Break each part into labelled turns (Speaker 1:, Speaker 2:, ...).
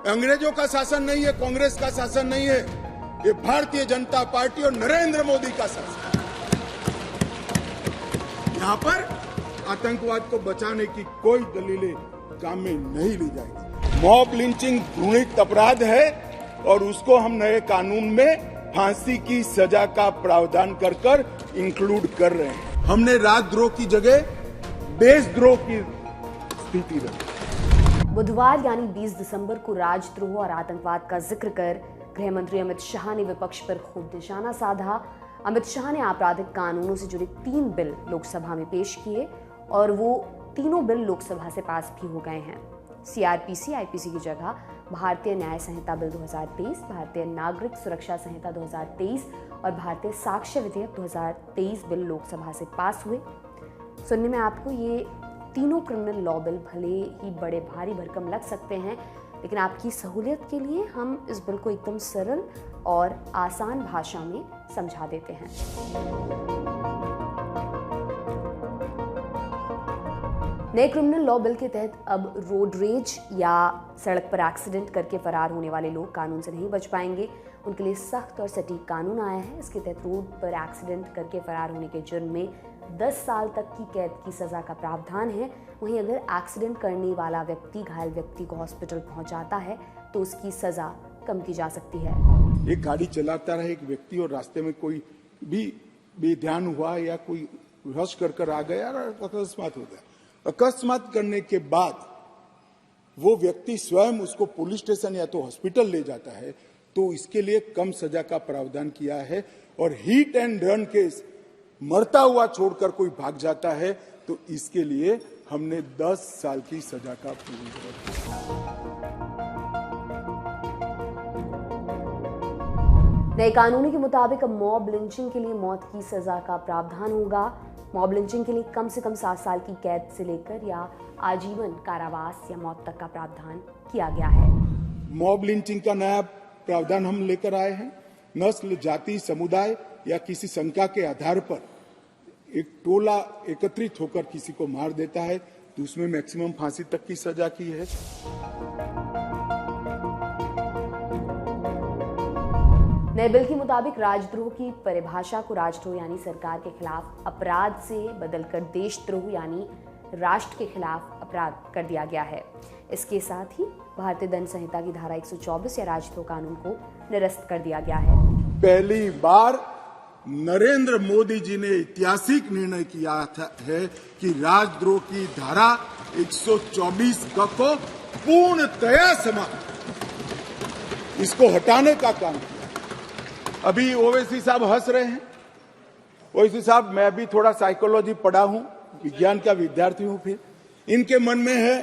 Speaker 1: अंग्रेजों का शासन नहीं है, कांग्रेस का शासन नहीं है, ये भारतीय जनता पार्टी और नरेंद्र मोदी का शासन। यहां पर आतंकवाद को बचाने की कोई दलीलें काम में नहीं ली जाएगी। मॉब लिंचिंग घृणित अपराध है और उसको हम नए कानून में फांसी की सजा का प्रावधान कर इंक्लूड कर रहे हैं। हमने राजद्रोह की जगह देशद्रोह की स्थिति रखी।
Speaker 2: बुधवार यानी 20 दिसंबर को राजद्रोह और आतंकवाद का जिक्र कर गृह मंत्री अमित शाह ने विपक्ष पर खूब निशाना साधा। अमित शाह ने आपराधिक कानूनों से जुड़े 3 बिल लोकसभा में पेश किए और वो तीनों बिल लोकसभा से पास भी हो गए हैं। सीआरपीसी आईपीसी की जगह भारतीय न्याय संहिता बिल 2023, भारतीय नागरिक सुरक्षा संहिता 2023 और भारतीय साक्ष्य विधेयक 2023 बिल लोकसभा से पास हुए। सुनने में आपको ये तीनों क्रिमिनल लॉ बिल भले ही बड़े भारी भरकम लग सकते हैं, लेकिन आपकी सहूलियत के लिए हम इस बिल को एकदम सरल और आसान भाषा में समझा देते हैं। नए क्रिमिनल लॉ बिल के तहत अब रोड रेज या सड़क पर एक्सीडेंट करके फरार होने वाले लोग कानून से नहीं बच पाएंगे। उनके लिए सख्त और सटीक कानून आया है। इसके तहत रोड पर एक्सीडेंट करके फरार होने के जुर्म में 10 साल तक की कैद की सजा का प्रावधान है। वहीं अगर एक्सीडेंट करने वाला व्यक्ति घायल व्यक्ति को हॉस्पिटल पहुंचाता है तो उसकी सजा कम की जा सकती है।
Speaker 1: एक गाड़ी चलाता रहे एक व्यक्ति और रास्ते में कोई भी बेध्यान हुआ या कोई रश कर आ गया और अकस्मात हो गया। अकस्मात करने के बाद वो व्यक्ति स्वयं उसको पुलिस स्टेशन या तो हॉस्पिटल ले जाता है तो इसके लिए कम सजा का प्रावधान किया है। और हिट एंड रन केस मरता हुआ छोड़कर कोई भाग जाता है तो इसके लिए हमने 10 साल की सजा का प्रावधान किया।
Speaker 2: नए कानून के मुताबिक अब मॉब लिंचिंग के लिए मौत की सजा का प्रावधान होगा। मॉब लिंचिंग के लिए कम से कम 7 साल की कैद से लेकर या आजीवन कारावास या मौत तक का प्रावधान किया गया है।
Speaker 1: मॉब लिंचिंग का नया प्रावधान हम लेकर आए हैं। नस्ल, जाति, समुदाय या किसी शंका के आधार पर एक टोला एकत्रित होकर किसी को मार देता है तो उसमें मैक्सिमम फांसी तक की सजा की है।
Speaker 2: नए बिल के मुताबिक राजद्रोह की परिभाषा को राजद्रोह यानी सरकार के खिलाफ अपराध से बदलकर देशद्रोह यानी राष्ट्र के खिलाफ अपराध कर दिया गया है। इसके साथ ही भारतीय दंड संहिता की धारा 124 या राजद्रोह कानून को निरस्त कर दिया गया है।
Speaker 1: पहली बार नरेंद्र मोदी जी ने ऐतिहासिक निर्णय किया है कि राजद्रोह की धारा 124 को पूर्णतया समाप्त, इसको हटाने का काम किया। अभी ओवैसी साहब हंस रहे हैं। ओवैसी साहब, मैं भी थोड़ा साइकोलॉजी पढ़ा हूं, विज्ञान का विद्यार्थी हूं। फिर इनके मन में है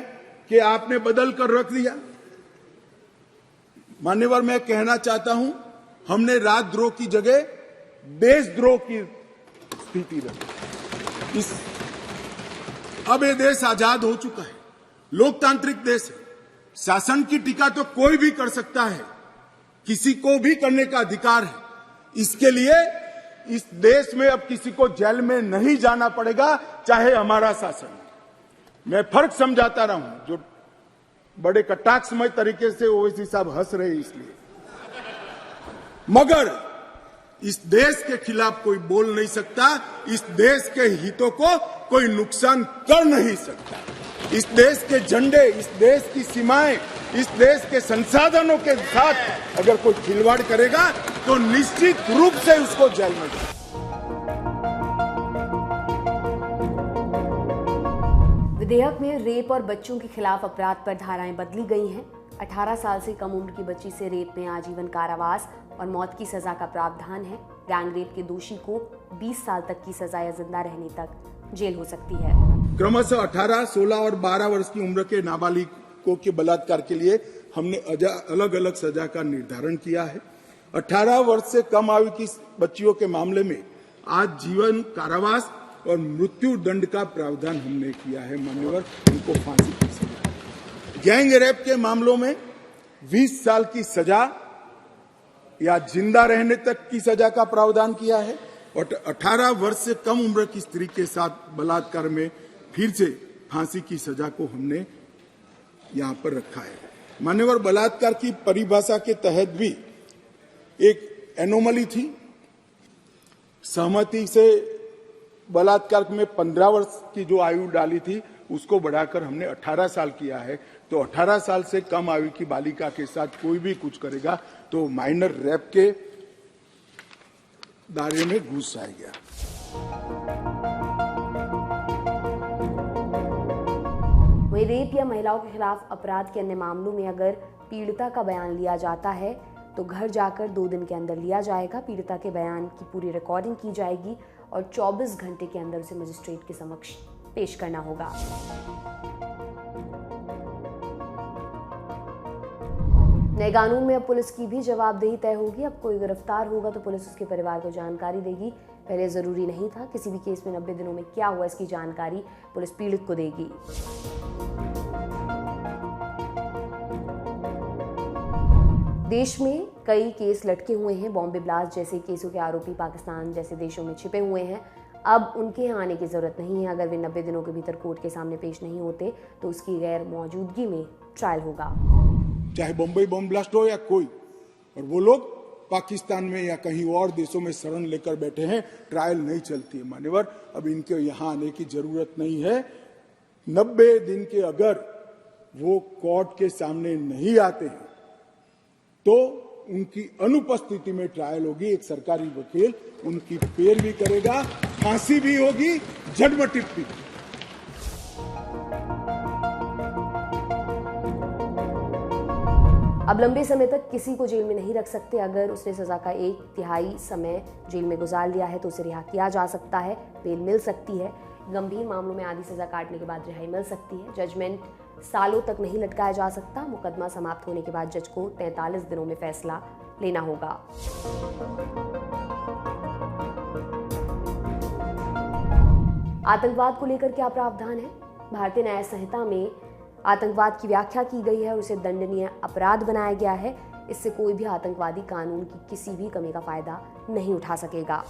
Speaker 1: कि आपने बदल कर रख दिया। मान्यवर, मैं कहना चाहता हूं, हमने राजद्रोह की जगह देशद्रोह की स्थिति रखी। अब ये देश आजाद हो चुका है, लोकतांत्रिक देश है। शासन की टीका तो कोई भी कर सकता है, किसी को भी करने का अधिकार है। इसके लिए इस देश में अब किसी को जेल में नहीं जाना पड़ेगा, चाहे हमारा शासन है। मैं फर्क समझाता रहा हूं, जो बड़े कटाक्षमय तरीके से ओवैसी साहब हंस रहे इसलिए, मगर इस देश के खिलाफ कोई बोल नहीं सकता, इस देश के हितों को कोई नुकसान कर नहीं सकता। इस देश के झंडे, इस देश की सीमाएं, इस देश के संसाधनों के साथ अगर कोई खिलवाड़ करेगा तो निश्चित रूप से उसको जेल में जाए।
Speaker 2: विधेयक में रेप और बच्चों के खिलाफ अपराध पर धाराएं बदली गई हैं। 18 साल से कम उम्र की बच्ची से रेप में आजीवन कारावास और मौत की सजा का प्रावधान है। गैंग रेप के दोषी को 20 साल तक की सजा या जिंदा रहने तक जेल हो सकती है।
Speaker 1: क्रमशः 18, 16 और 12 वर्ष की उम्र के नाबालिगों के बलात्कार के लिए हमने अलग अलग सजा का निर्धारण किया है। 18 वर्ष से कम आयु की बच्चियों के मामले में आजीवन कारावास और मृत्यु दंड का प्रावधान हमने किया है। मान्यवर, उनको फांसी की सजा। गैंग रेप के मामलों में 20 साल की सजा या जिंदा रहने तक की सजा का प्रावधान किया है। और 18 वर्ष से कम उम्र की स्त्री के साथ बलात्कार में फिर से फांसी की सजा को हमने यहां पर रखा है। मान्यवर, बलात्कार की परिभाषा के तहत भी एक एनोमली थी। सहमति से बलात्कार में 15 वर्ष की जो आयु डाली थी उसको बढ़ाकर हमने 18 साल किया है। तो 18 साल से कम आयु की बालिका के साथ कोई भी कुछ करेगा तो माइनर रेप के दायरे में घुस जाएगा।
Speaker 2: वहीं रेप या महिलाओं के खिलाफ अपराध के अन्य मामलों में अगर पीड़िता का बयान लिया जाता है तो घर जाकर 2 दिन के अंदर लिया जाएगा। पीड़िता के बयान की पूरी रिकॉर्डिंग की जाएगी और 24 घंटे के अंदर उसे मजिस्ट्रेट के समक्ष पेश करना होगा। नए कानून में अब पुलिस की भी जवाबदेही तय होगी। अब कोई गिरफ्तार होगा तो पुलिस उसके परिवार को जानकारी देगी। पहले जरूरी नहीं था। किसी भी केस में 90 दिनों में क्या हुआ इसकी जानकारी पुलिस पीड़ित को देगी। देश में कई केस लटके हुए हैं। बॉम्बे ब्लास्ट जैसे केसों के आरोपी पाकिस्तान जैसे देशों में छिपे हुए हैं। अब उनके यहाँ आने की जरूरत नहीं है। अगर वे 90 दिनों के भीतर कोर्ट के सामने पेश नहीं होते तो उसकी गैर मौजूदगी में ट्रायल होगा।
Speaker 1: चाहे बम्बई बम ब्लास्ट हो या कोई, और वो लोग पाकिस्तान में या कहीं और देशों में शरण लेकर बैठे हैं, ट्रायल नहीं चलती है। मान्यवर, अब इनके यहाँ आने की जरूरत नहीं है। 90 दिन के अगर वो कोर्ट के सामने नहीं आते हैं तो उनकी अनुपस्थिति में ट्रायल होगी। एक सरकारी वकील उनकी पैरवी करेगा, फांसी भी होगी, जन्म टिप्पणी।
Speaker 2: अब लंबे समय तक किसी को जेल में नहीं रख सकते। अगर उसने सजा का 1/3 समय जेल में गुजार लिया है तो उसे रिहा किया जा सकता है, बेल मिल सकती है। गंभीर मामलों में आधी सजा काटने के बाद रिहाई मिल सकती है। जजमेंट सालों तक नहीं लटकाया जा सकता। मुकदमा समाप्त होने के बाद जज को 43 दिनों में फैसला लेना होगा। आतंकवाद को लेकर क्या प्रावधान है? भारतीय न्याय संहिता में आतंकवाद की व्याख्या की गई है और उसे दंडनीय अपराध बनाया गया है। इससे कोई भी आतंकवादी कानून की किसी भी कमी का फायदा नहीं उठा सकेगा।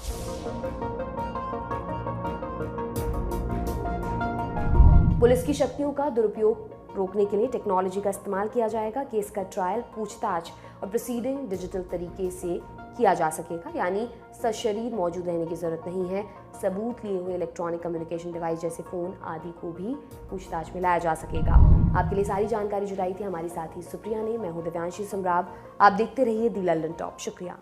Speaker 2: पुलिस की शक्तियों का दुरुपयोग रोकने के लिए टेक्नोलॉजी का इस्तेमाल किया जाएगा। केस का ट्रायल, पूछताछ और प्रोसीडिंग डिजिटल तरीके से किया जा सकेगा, यानी सशरीर मौजूद रहने की जरूरत नहीं है। सबूत लिए हुए इलेक्ट्रॉनिक कम्युनिकेशन डिवाइस जैसे फोन आदि को भी पूछताछ में लाया जा सकेगा। आपके लिए सारी जानकारी जुटाई थी हमारी साथी सुप्रिया ने। मैं हूं दिव्यांशी समराव। आप देखते रहिए दी लंदन टॉप। शुक्रिया।